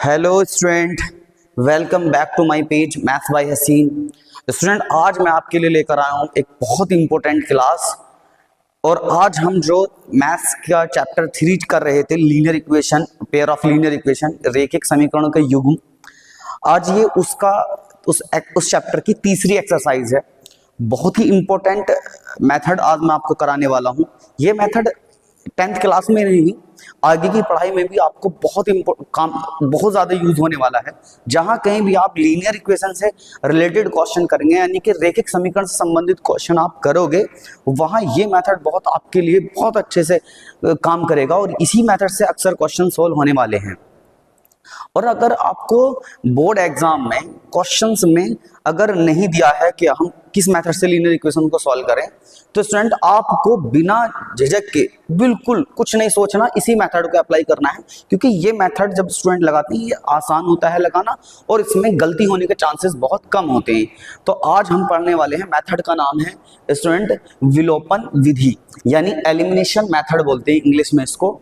Hello student, welcome back to my page maths by Haseen. Student, आज मैं आपके लिए लेकर आया हूँ एक बहुत इंपॉर्टेंट क्लास। और आज हम जो मैथ्स का चैप्टर 3 कर रहे थे, linear equation, pair of linear equation, रेखिक समीकरणों के युग्म, आज ये उस चैप्टर की तीसरी एक्सरसाइज है। बहुत ही इंपॉर्टेंट मेथड आज मैं आपको कराने वाला हूँ। ये मेथड 10th क्लास में नहीं, आगे की पढ़ाई में भी आपको बहुत ज्यादा यूज होने वाला है। जहां कहीं भी आप लीनियर इक्वेशन से रिलेटेड क्वेश्चन करेंगे, यानी कि रेखिक समीकरण से संबंधित क्वेश्चन आप करोगे, वहां ये मेथड बहुत आपके लिए बहुत अच्छे से काम करेगा और इसी मेथड से अक्सर क्वेश्चन सोल्व होने वाले हैं। और अगर आपको बोर्ड एग्जाम में क्वेश्चंस में अगर नहीं दिया है कि हम किस मेथड से लीनियर इक्वेशन को सॉल्व करें, तो स्टूडेंट आपको बिना झिझक के बिल्कुल कुछ नहीं सोचना, इसी मेथड को अप्लाई करना है। क्योंकि ये मेथड जब स्टूडेंट लगाते हैं, ये आसान होता है लगाना और इसमें गलती होने के चांसेस बहुत कम होते हैं। तो आज हम पढ़ने वाले हैं, मेथड का नाम है स्टूडेंट विलोपन विधि, यानी एलिमिनेशन मेथड बोलते हैं इंग्लिश में इसको।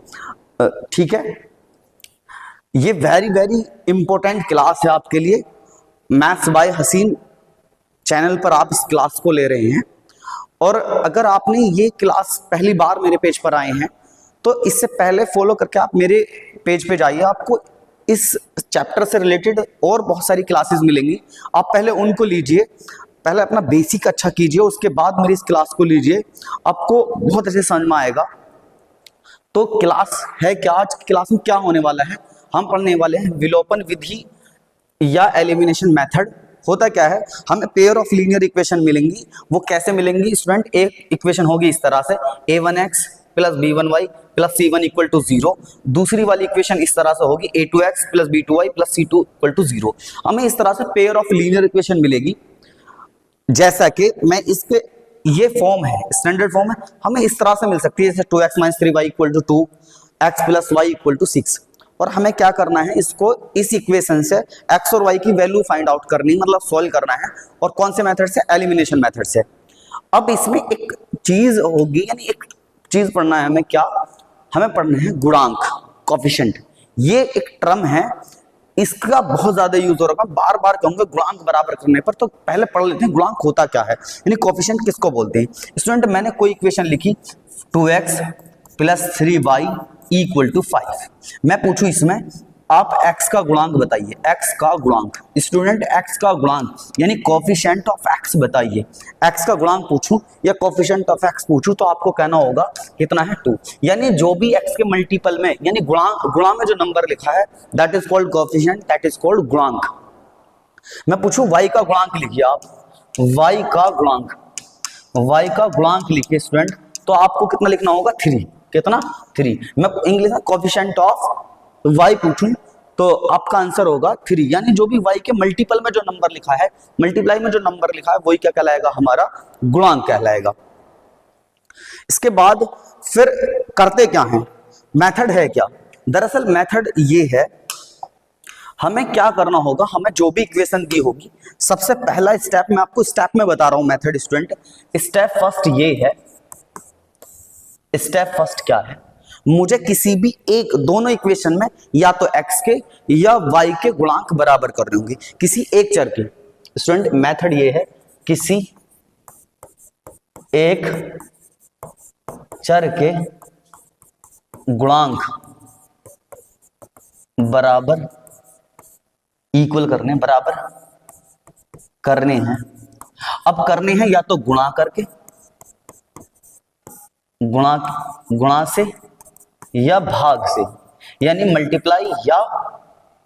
ठीक है, ये वेरी इंपॉर्टेंट क्लास है आपके लिए। मैथ्स बाय हसीन चैनल पर आप इस क्लास को ले रहे हैं। और अगर आपने ये क्लास पहली बार मेरे पेज पर आए हैं, तो इससे पहले फॉलो करके आप मेरे पेज पे जाइए। आपको इस चैप्टर से रिलेटेड और बहुत सारी क्लासेस मिलेंगी, आप पहले उनको लीजिए, पहले अपना बेसिक अच्छा कीजिए, उसके बाद मेरी इस क्लास को लीजिए, आपको बहुत अच्छे समझ में आएगा। तो क्लास है क्या, आज क्लास में क्या होने वाला है, हम पढ़ने वाले हैं विलोपन विधि या एलिमिनेशन मेथड। होता क्या है, हमें पेयर ऑफ लीनियर इक्वेशन मिलेंगी। वो कैसे मिलेंगी स्टूडेंट, एक इक्वेशन होगी इस तरह से a1x plus b1y plus c1 equal to 0। दूसरी वाली इक्वेशन इस तरह से होगी a2x plus b2y plus c2 equal to 0। हमें इस तरह से पेयर ऑफ लीनियर इक्वेशन मिलेगी। जैसा कि मैं इसके ये फॉर्म है, स्टैंडर्ड फॉर्म है, हमें इस तरह से मिल सकती है, जैसे 2x minus 3y equal to 2, x plus y equal to 6। और हमें क्या करना है, इसको इस इक्वेशन से x और y की वैल्यू फाइंड आउट करनी, मतलब सॉल्व करना है। और कौन से मेथड से, एलिमिनेशन मेथड से। अब इसमें एक चीज होगी, यानी एक चीज पढ़ना है हमें, क्या हमें पढ़ना है गुणांक, कोफिशिएंट। ये एक टर्म है, इसका बहुत ज्यादा यूज हो रहा है, बार बार कहूंगा गुणांक बराबर करने पर। तो पहले पढ़ लेते हैं गुणांक होता क्या है, यानी कोफिशिएंट किसको बोलते हैं। स्टूडेंट, मैंने कोई इक्वेशन लिखी 2x plus 3y equal to 5। मैं पूछूं इसमें आप x का गुणांक बताइए, x का गुणांक। स्टूडेंट, x का गुणांक यानी कोफिशिएंट ऑफ x बताइए। x का गुणांक पूछूं या कोफिशिएंट ऑफ x पूछूं, तो आपको कहना होगा कितना है 2। यानी जो भी x के मल्टीपल में, यानी गुणा में जो नंबर लिखा है, that is called coefficient, that is called गुणांक। मैं पूछूं y का गुणांक लिखिए आप, y का गुणांक, y का गुणांक लिखिए स्टूडेंट, तो आपको कितना लिखना होगा, 3। कितना, 3। मैं इंग्लिश में कोफिशिएंट ऑफ y पूछूं तो आपका आंसर होगा 3। यानी जो भी y के मल्टीपल में जो नंबर लिखा है, मल्टीप्लाई में जो नंबर लिखा है, वही क्या कहलाएगा, हमारा गुणांक कहलाएगा। इसके बाद फिर करते क्या हैं, मेथड है क्या। दरअसल मेथड ये है, हमें क्या करना होगा, हमें जो भी इक्वेशन दी होगी, सबसे पहला स्टेप, मैं आपको स्टेप में बता रहा हूं मेथड स्टूडेंट। स्टेप फर्स्ट ये है, स्टेप फर्स्ट क्या है, मुझे किसी भी एक, दोनों इक्वेशन में या तो x के या y के गुणांक बराबर करने होंगे, किसी एक चर के। स्टूडेंट, मेथड ये है, किसी एक चर के गुणांक बराबर इक्वल करने, बराबर करने हैं। अब करने हैं या तो गुणा करके, गुणा से, या भाग से, यानी मल्टीप्लाई या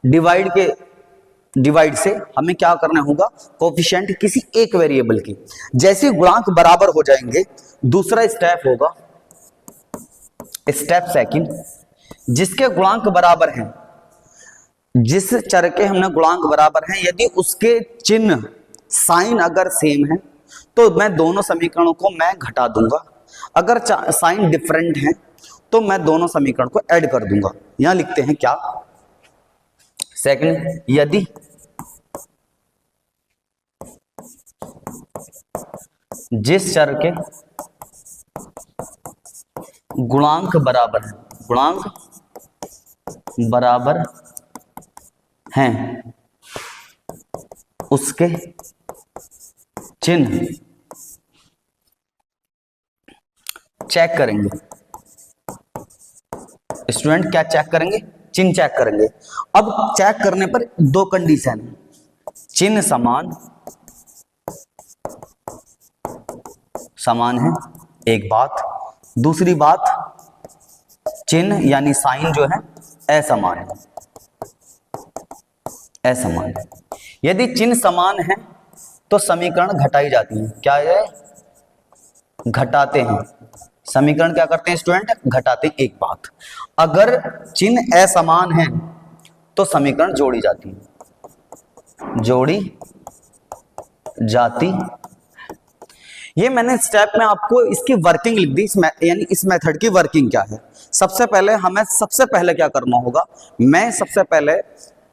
डिवाइड से। हमें क्या करना होगा, कोफिशिएंट किसी एक वेरिएबल की। जैसे गुणांक बराबर हो जाएंगे, दूसरा स्टेप होगा, स्टेप सेकंड, जिसके गुणांक बराबर हैं, जिस चर के हमने गुणांक बराबर हैं, यदि उसके चिन्ह, साइन अगर सेम है, तो मैं दोनों समीकरणों को मैं घटा दूंगा। अगर साइन डिफरेंट है, तो मैं दोनों समीकरण को ऐड कर दूंगा। यहां लिखते हैं क्या, सेकंड, यदि जिस चर के गुणांक बराबर है, गुणांक बराबर हैं उसके चिन्ह चेक करेंगे। स्टूडेंट क्या चेक करेंगे? चिन्ह चेक करेंगे। अब चेक करने पर दो कंडीशन है, चिन्ह समान है एक बात, दूसरी बात चिन्ह यानी साइन जो है असमान है, असमान है। यदि चिन्ह समान है तो समीकरण घटाई जाती है। क्या है? घटाते हैं। समीकरण क्या करते हैं स्टूडेंट? घटाते हैं। एक बात, अगर चिन्ह असमान है तो समीकरण जोड़ी जाती है, जोड़ी जाती। ये मैंने स्टेप में आपको इसकी वर्किंग लिख दी, यानी इस मेथड की वर्किंग क्या है। सबसे पहले क्या करना होगा, मैं सबसे पहले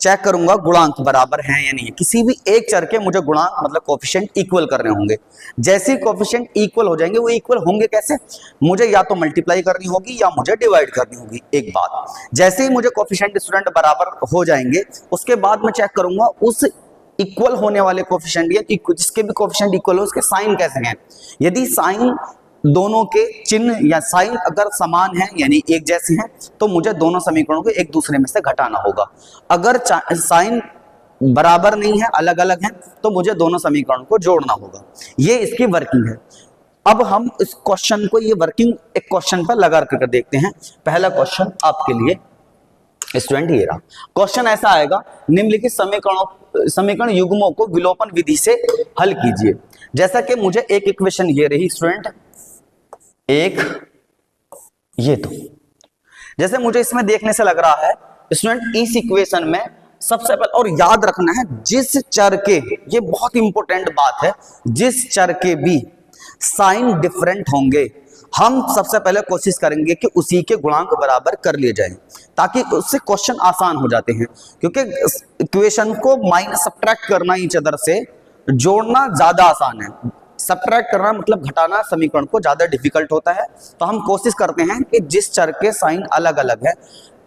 चेक करूंगा गुणांक बराबर हैं या नहीं। किसी भी एक चर के मुझे गुणांक मतलब कोफिशिएंट इक्वल करने होंगे। जैसे ही कोफिशिएंट इक्वल हो जाएंगे, वो इक्वल होंगे कैसे? मुझे या तो मल्टीप्लाई करनी होगी या मुझे डिवाइड करनी होगी। एक बात, जैसे ही मुझे कोफिशिएंट स्टूडेंट बराबर हो जाएंगे, उसके बाद मैं चेक करूंगा उस इक्वल होने वाले कोफिशिएंट या जिसके भी कोफिशिएंट इक्वल हो उसके साइन कैसे हैं। यदि साइन दोनों के चिन्ह या साइन अगर समान है यानी एक जैसे हैं, तो मुझे दोनों समीकरणों को एक दूसरे में से घटाना होगा। अगर साइन बराबर नहीं है, अलग अलग हैं, तो मुझे दोनों समीकरणों को जोड़ना होगा। ये इसकी वर्किंग है। अब हम इस क्वेश्चन को, ये वर्किंग एक क्वेश्चन पर लगा कर देखते हैं। पहला क्वेश्चन आपके लिए स्टूडेंट ये रहा। क्वेश्चन ऐसा आएगा, निम्नलिखित समीकरण युग्मों को विलोपन विधि से हल कीजिए। जैसा कि मुझे एक इक्वेशन ये रही स्टूडेंट, एक ये तो जैसे मुझे इसमें देखने से लग रहा है स्टूडेंट, इस इक्वेशन में सबसे पहले, और याद रखना है जिस चर के, ये बहुत इंपॉर्टेंट बात है, जिस चर के भी साइन डिफरेंट होंगे, हम सबसे पहले कोशिश करेंगे कि उसी के गुणांक बराबर कर लिए जाएं, ताकि उससे क्वेश्चन आसान हो जाते हैं। क्योंकि इक्वेशन को माइनस सब्ट्रैक्ट करना ईच अदर से, जोड़ना ज्यादा आसान है, सब्ट्रैक्ट करना मतलब घटाना समीकरण को ज्यादा डिफिकल्ट होता है। तो हम कोशिश करते हैं कि जिस चर के साइन अलग अलग है,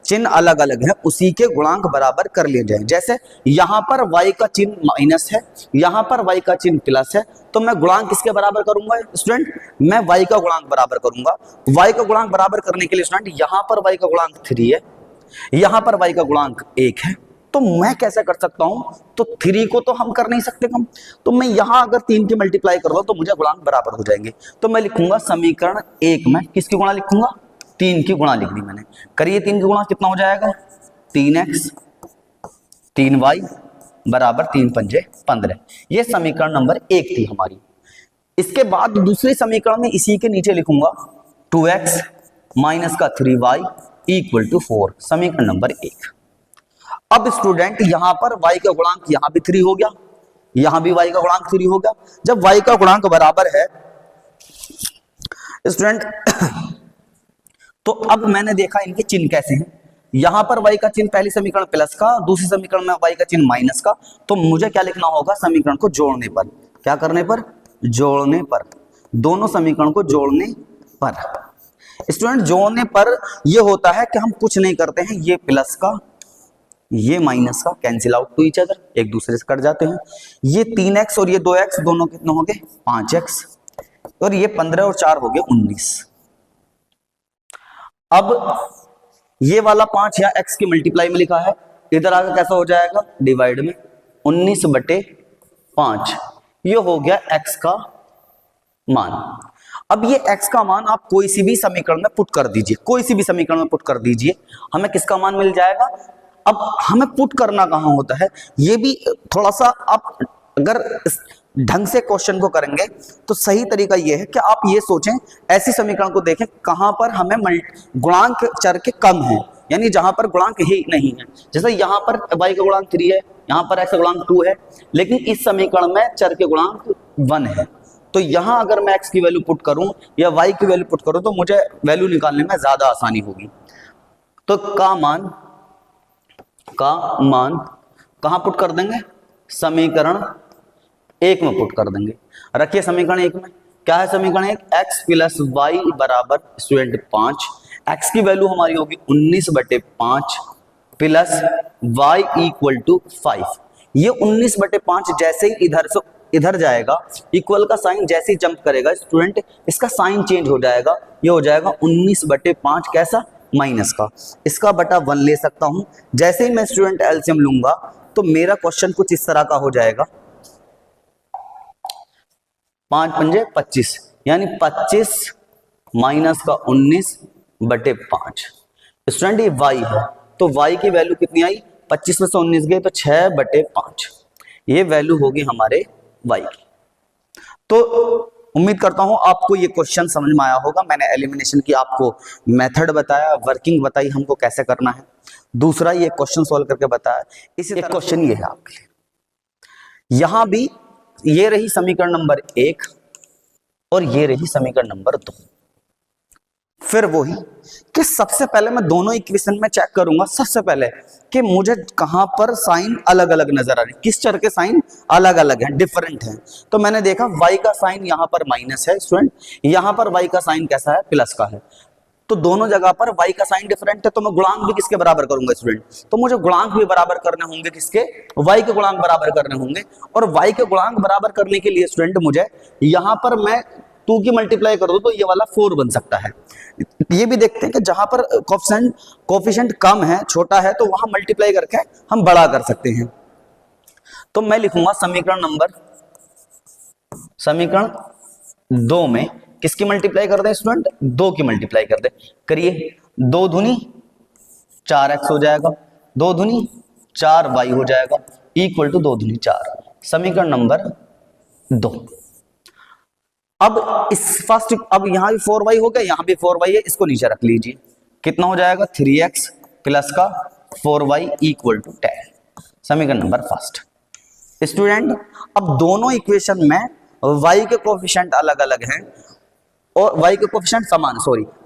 चिन्ह अलग अलग है, उसी के गुणांक बराबर कर लिए जाए। जैसे यहां पर y का चिन्ह माइनस है, यहां पर y का चिन्ह प्लस है, तो मैं गुणांक किसके बराबर करूंगा स्टूडेंट? मैं y का गुणांक बराबर करूंगा। y का गुणांक बराबर करने के लिए स्टूडेंट, यहां पर y का गुणांक 3 है, यहां पर y का गुणांक 1 है, तो मैं कैसे कर सकता हूं? तो 3 को तो हम कर नहीं सकते कम, तो मैं यहां अगर 3 की मल्टीप्लाई कर दूं तो मुझे गुणांक बराबर हो जाएंगे। तो मैं लिखूंगा समीकरण 1 में किसकी गुणा लिखूंगा? 3 की गुणा लिख दी मैंने। करिए 3 की गुणा कितना हो जाएगा? 3x 3y बराबर 3 पंजे 15। ये समीकरण नंबर 1 थी हमारी। इसके बाद दूसरे समीकरण में इसी के नीचे लिखूंगा 2x माइनस का 3y इक्वल टू 4, समीकरण नंबर 1। अब स्टूडेंट यहां पर y का गुणांक यहां भी 3 हो गया, यहां भी y का गुणांक 3 हो गया। जब y का गुणांक बराबर है स्टूडेंट तो अब मैंने देखा इनके चिन्ह कैसे हैं। यहां पर y का चिन्ह पहली समीकरण प्लस का, दूसरी समीकरण में y का चिन्ह माइनस का। तो मुझे क्या लिखना होगा? समीकरण को जोड़ने पर। क्या करने पर? जोड़ने पर। दोनों समीकरण को जोड़ने पर स्टूडेंट, जोड़ने पर यह होता है कि हम कुछ नहीं करते हैं, ये प्लस का ये माइनस का cancel out to each other, एक दूसरे से कट जाते हैं। ये 3x और ये 2x दोनों कितने हो गए? 5x, और ये 15 और 4 हो गए 19। अब ये वाला 5 या x की मल्टीप्लाई में लिखा है, इधर आकर कैसा हो जाएगा? डिवाइड में 19/5, ये हो गया x का मान। अब ये x का मान आप कोई सी भी समीकरण में पुट कर दीजिए, कोई सी भी समीकरण में पुट कर दीजिए, हमें किसका मान मिल जाएगा? अब हमें पुट करना कहां होता है, ये भी थोड़ा सा आप अगर ढंग से क्वेश्चन को करेंगे तो सही तरीका ये है कि आप ये सोचें, ऐसी समीकरण को देखें कहां पर हमें गुणांक चर के कम है, यानी जहां पर गुणांक ही नहीं है। जैसे यहां पर y का गुणांक 3 है, यहां पर x का गुणांक 2 है, लेकिन इस समीकरण में चर के गुणांक 1 है। तो यहां अगर मैं x की वैल्यू पुट करूं या y की वैल्यू पुट करूं तो मुझे वैल्यू निकालने में ज्यादा आसानी होगी। तो का मान कहां पुट कर देंगे? समीकरण 1 में पुट कर देंगे। रखिए समीकरण 1 में क्या है? समीकरण 1 x प्लस वाई बराबर स्टूडेंट 5, x की वैल्यू हमारी होगी 19/5 प्लस y इक्वल टू 5। ये 19/5 जैसे ही इधर से इधर जाएगा, इक्वल का साइन जैसे ही जंप करेगा स्टूडेंट, इसका साइन चेंज हो जाएगा, ये हो जाएगा 19/5 कैसा, माइनस का। इसका बटा 1 ले सकता हूं। जैसे ही मैं स्टूडेंट एलसीएम लूंगा तो मेरा क्वेश्चन कुछ इस तरह का हो जाएगा, 5 पंजे 25, यानी 25 माइनस का 19/5। स्टूडेंट ये y है, तो y की वैल्यू कितनी आई, 25 में से 19 गए तो 6/5, ये वैल्यू होगी हमारे y की। तो उम्मीद करता हूं आपको ये क्वेश्चन समझ में आया होगा। मैंने एलिमिनेशन की आपको मेथड बताया, वर्किंग बताई हमको कैसे करना है, दूसरा ये क्वेश्चन सॉल्व करके बताया। इसी एक क्वेश्चन ये है आपके लिए, यहां भी ये रही समीकरण नंबर 1 और ये रही समीकरण नंबर 2। फिर वही कि सबसे पहले मैं दोनों इक्वेशन में चेक करूंगा सबसे पहले कि मुझे कहां पर साइन अलग अलग नजर आ रही, किस चर के साइन अलग अलग हैं, डिफरेंट हैं। तो मैंने देखा y का साइन यहां पर माइनस है स्टूडेंट, यहां पर y का साइन कैसा है, प्लस का है। तो दोनों जगह पर y का साइन डिफरेंट है, तो मैं गुणांक भी किसके बराबर करूंगा स्टूडेंट, तो मुझे गुणांक भी बराबर करने होंगे, किसके, y के गुणांक बराबर करने होंगे। और y के गुणांक बराबर करने के लिए स्टूडेंट मुझे यहां पर मैं 2 की मल्टीप्लाई कर दो तो ये वाला 4 बन सकता है। ये भी देखते हैं कि जहां पर कोफिशिएंट कम है, छोटा है, तो वहां मल्टीप्लाई करके हम बड़ा कर सकते हैं। तो मैं लिखूंगा समीकरण 2 में किसकी मल्टीप्लाई कर दें स्टूडेंट, 2 की मल्टीप्लाई कर दें, करिए। 2 दूनी 4x हो जाएगा, 2 दूनी 4y हो जाएगा, इक्वल टू 2 दूनी 4, समीकरण नंबर 2। अब इस फर्स्ट, अब यहां भी 4y हो गया, यहां भी 4y है, इसको नीचे रख लीजिए, कितना हो जाएगा 3x प्लस का 4y इक्वल टू 10, समीकरण नंबर फर्स्ट। स्टूडेंट अब दोनों इक्वेशन में y के कोफिशिएंट अलग अलग हैं और y के कोफिशिएंट समान,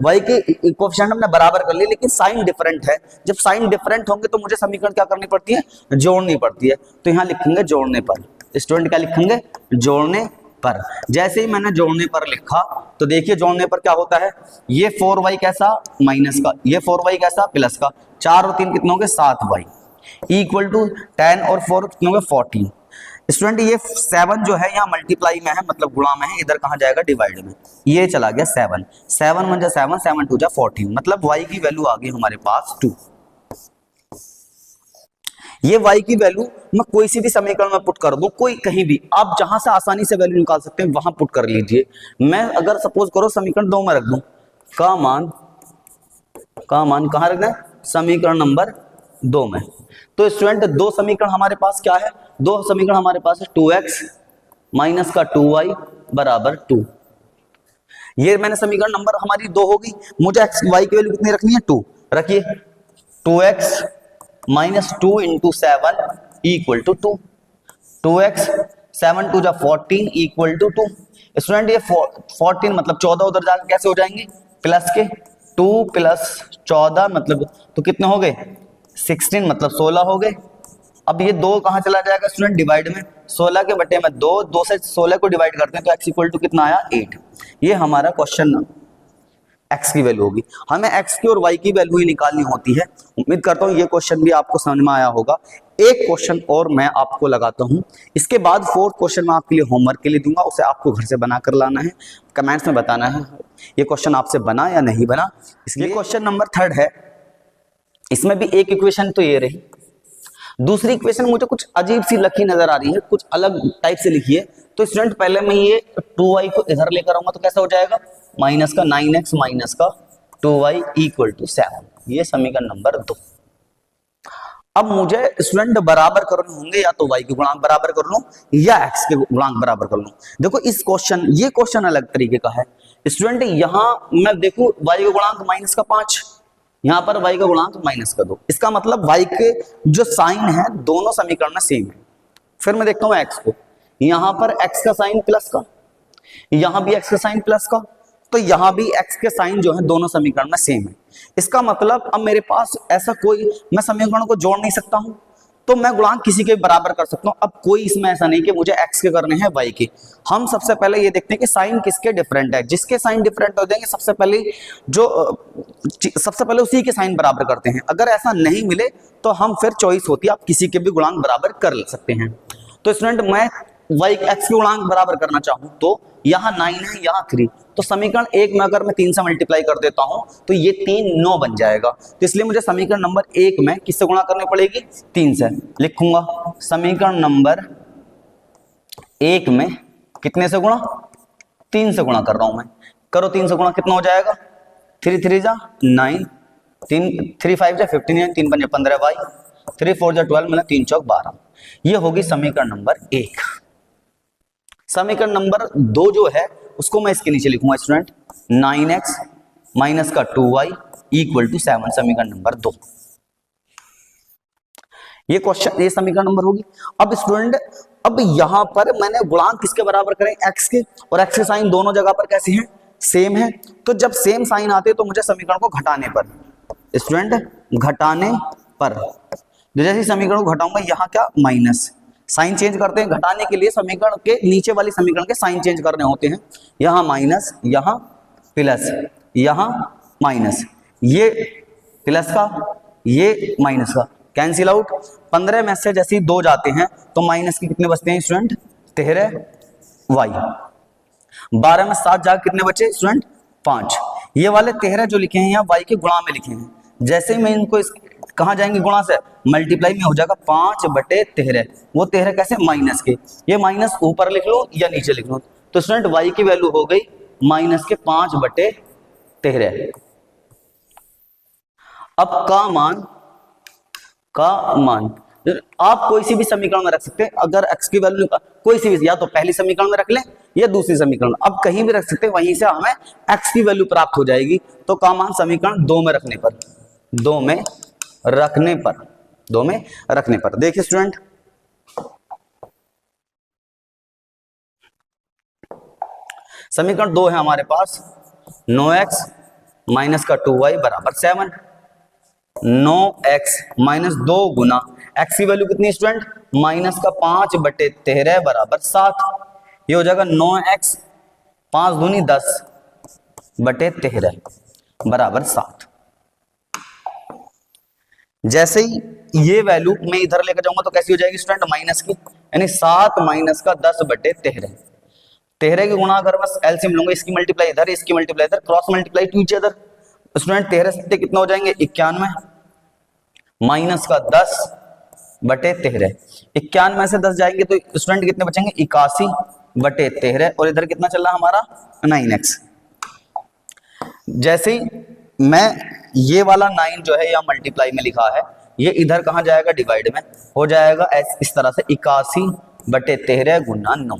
y के कोफिशिएंट हमने बराबर कर लिए, लेकिन साइन डिफरेंट है। जब साइन डिफरेंट होंगे तो मुझे समीकरण क्या करनी पड़ती है, जोड़नी पड़ती है। तो यहां लिखेंगे जोड़ने पर, स्टूडेंट क्या लिखेंगे, जोड़ने पर। जैसे ही मैंने जोड़ने पर लिखा तो देखिए जोड़ने पर क्या होता है, ये 4y कैसा, माइनस का, ये 4y कैसा, प्लस का, 4 और 3 कितने हो गए, 7y इक्वल टू 10 और 4 कितने हो गए, 14। स्टूडेंट ये 7 जो है यहाँ मल्टीप्लाई में है, मतलब गुणा में है, इधर कहाँ जाएगा, डिवाइड में, ये चला गया 7, 7 1 जा 7, 7 2 जा 14, मतलब y की वैल्यू आ गई हमारे पास 2। ये y की वैल्यू मैं कोई सी भी समीकरण में पुट कर दूं, कोई कहीं भी, आप जहां से आसानी से वैल्यू निकाल सकते हैं वहां पुट कर लीजिए। मैं अगर सपोज करो समीकरण 2 में रख दूं, का मान कहां रखना है, समीकरण नंबर 2 में। तो स्टूडेंट 2 समीकरण हमारे पास क्या है, 2 समीकरण हमारे पास है 2x माइनस का 2y बराबर 2। ये मैंने समीकरण नंबर हमारी 2 होगी, मुझे x y की वैल्यू कितनी रखनी है, 2 रखिए। 2x minus 2 into 7 equal to 2, 2x 7 2 जा 14 इक्वल टू 2। स्टूडेंट ये 14 मतलब 14 उधर जाकर कैसे हो जाएंगे, प्लस के, 2 प्लस 14 मतलब तो कितने हो गए, 16 मतलब 16 हो गए। अब ये 2 कहां चला जाएगा स्टूडेंट, डिवाइड में, 16 के बटे में 2, 2 से 16 को डिवाइड करते हैं तो x इक्वल टू कितना आया, 8। ये हमारा क्वेश्चन x की वैल्यू होगी, हमें x की और y की वैल्यू ही निकालनी होती है। उम्मीद करता हूं ये क्वेश्चन भी आपको समझ में आया होगा। एक क्वेश्चन और मैं आपको लगाता हूं, इसके बाद 4th क्वेश्चन मैं आपके लिए होमवर्क के लिए दूंगा, उसे आपको घर से बना कर लाना है, कमेंट्स में बताना है ये क्वेश्चन आपसे बना या नहीं बना। इसलिए क्वेश्चन नंबर 3 है, इसमें भी एक इक्वेशन तो ये रही, दूसरी इक्वेशन मुझे कुछ अजीब सी लिखी नजर आ रही है, कुछ अलग टाइप से लिखी है। तो स्टूडेंट पहले मैं ये 2y को इधर लेकर आऊंगा तो कैसा हो जाएगा, माइनस का 9x माइनस का 2y इक्वल टू 7, ये समीकरण नंबर 2। अब मुझे स्टूडेंट बराबर करने होंगे, या तो y के गुणांक बराबर कर लूं या x के गुणांक बराबर कर लूं। देखो इस क्वेश्चन, ये क्वेश्चन अलग तरीके का है स्टूडेंट। यहां मैं देखूं y के गुणांक माइनस का 5, यहां पर y का गुणांक माइनस का 2, इसका मतलब y के जो साइन है दोनों समीकरण में सेम है। फिर मैं देखता हूं x को, यहां पर x का साइन प्लस का, यहां भी x का साइन प्लस का, तो यहां भी x के साइन जो है दोनों समीकरण में सेम है। इसका मतलब अब मेरे पास ऐसा कोई, मैं समीकरण को जोड़ नहीं सकता हूं, तो मैं गुणांक किसी के बराबर कर सकता हूं। अब कोई इसमें ऐसा नहीं कि मुझे x के करने हैं y के। हम सबसे पहले ये देखते हैं कि साइन किसके डिफरेंट है। जिसके साइन डिफरेंट हो जाएंगे सबसे पहले उसी के साइन बराबर करते हैं। अगर ऐसा नहीं मिले तो हम फिर चॉइस होती है, आप किसी के भी गुणांक बराबर कर सकते हैं। तो स्टूडेंट मैं y x के गुणांक बराबर करना चाहूं तो यहाँ 9 है, यहाँ 3, तो समीकरण 1 में अगर मैं 3 से मल्टीप्लाई कर देता हूं तो ये 3 9 बन जाएगा। तो इसलिए मुझे समीकरण नंबर 1 में किससे गुणा करनी पड़ेगी, 3 से। लिखूंगा समीकरण नंबर 1 में कितने से गुणा, 3 से गुणा कर रहा हूं मैं। करो 3 से गुणा, कितना हो जाएगा, 3 3 जा 9, 3 5 जा 15, 3 5 15 y, 3 4 जा 12, मतलब 3 चौक 12। ये होगी समीकरण नंबर 1। समीकरण नंबर 2 जो है उसको मैं इसके नीचे लिखूंगा स्टूडेंट, 9x माइनस का 2y इक्वल टू 7, समीकरण नंबर 2। ये क्वेश्चन, ये समीकरण नंबर होगी। अब स्टूडेंट अब यहां पर मैंने गुणांक किसके बराबर करें, x के, और x के साइन दोनों जगह पर कैसे हैं, सेम है। तो जब सेम साइन आते तो मुझे समीकरण को घटाने पर, स्टूडेंट घटाने पर, जैसे समीकरण को घटाऊंगा यहाँ क्या माइनस, साइन चेंज करते हैं घटाने के लिए, समीकरण के नीचे वाली समीकरण के साइन चेंज करने होते हैं। यहाँ माइनस, यहाँ प्लस, यहाँ माइनस, ये प्लस का ये माइनस का कैंसिल आउट। 15 में से जैसे ही 2 जाते हैं तो माइनस के कितने बचते हैं स्टूडेंट, 13 y। 12 में 7 जाकर कितने बचे स्टूडेंट, 5। ये वाले 13 जो लिखे हैं यहाँ y के गुणा में लिखे हैं। जैसे ही मैं इनको कहाँ जाएंगे गुणा से, मल्टीप्लाई में हो जाएगा 5/13। वो 13 कैसे, माइनस के, ये माइनस ऊपर लिख लो या नीचे लिख लो। तो स्टूडेंट y की वैल्यू हो गई माइनस के 5/13। अब का मान आप कोई सी भी समीकरण में रख सकते हैं। अगर x की वैल्यू कोई सी भी, या तो पहली समीकरण में रख लें या दूसरी समीकरण, अब कहीं भी रख सकते हैं, वहीं से हमें x की वैल्यू प्राप्त हो जाएगी। तो का मान समीकरण 2 में रखने पर, 2 में रखने पर देखिए स्टूडेंट, समीकरण 2 है हमारे पास, 9x माइनस का 2y बराबर 7। 9x माइनस 2 गुना x की वैल्यू कितनी स्टूडेंट, माइनस का 5/13 बराबर 7। ये हो जाएगा 9x 5 दूनी 10/13 बराबर 7। जैसे ही ये वैल्यू मैं इधर लेकर जाऊंगा तो कैसी हो जाएगी स्टूडेंट, माइनस की, यानी 7 माइनस का 10/13। 13 की गुणा अगर बस एलसीएम लूंगा, इसकी मल्टीप्लाई इधर, इसकी मल्टीप्लाई इधर, cross multiply two each other. Student 13 से कितना हो जाएंगे 91, माइनस का 10/13। 91 से 10 जाएंगे तो स्टूडेंट कितने बचेंगे, 81/13, और इधर कितना चल रहा हमारा 9x। जैसे ही मैं ये वाला 9 जो है या मल्टीप्लाई में लिखा है, ये इधर कहां जाएगा, डिवाइड में हो जाएगा इस तरह से, 81/13 गुना 9,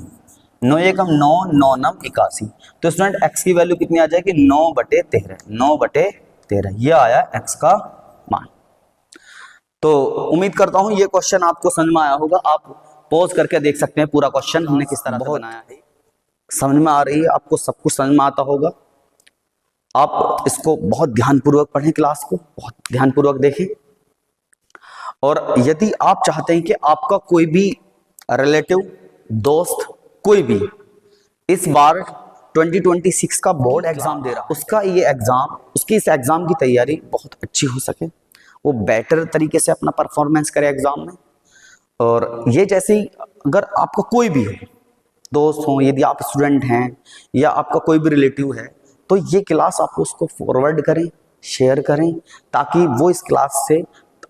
9 एकम 9, 9 नम 81। तो स्टूडेंट x की वैल्यू कितनी आ जाएगी, 9/13, 9/13, ये आया x का मान। तो उम्मीद करता हूं ये क्वेश्चन आपको समझ में आया होगा। आप पॉज करके देख सकते हैं पूरा क्वेश्चन हमने किस तरह से बनाया है, समझ में आ रही है आपको, सब कुछ समझ में आता होगा। आप इसको बहुत ध्यानपूर्वक पढ़ें, क्लास को बहुत ध्यानपूर्वक देखें। और यदि आप चाहते हैं कि आपका कोई भी रिलेटिव, दोस्त, कोई भी इस बार 2026 का बोर्ड एग्जाम दे रहा, उसका ये एग्जाम, उसकी इस एग्जाम की तैयारी बहुत अच्छी हो सके, वो बेटर तरीके से अपना परफॉर्मेंस करे एग्जाम में। और ये जैसे ही अगर आपका कोई भी हो, दोस्त हो, यदि आप स्टूडेंट हैं या आपका कोई भी रिलेटिव है, तो ये क्लास आप उसको फॉरवर्ड करें, शेयर करें, ताकि वो इस क्लास से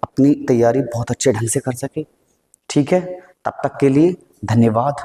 अपनी तैयारी बहुत अच्छे ढंग से कर सके। ठीक है, तब तक के लिए धन्यवाद।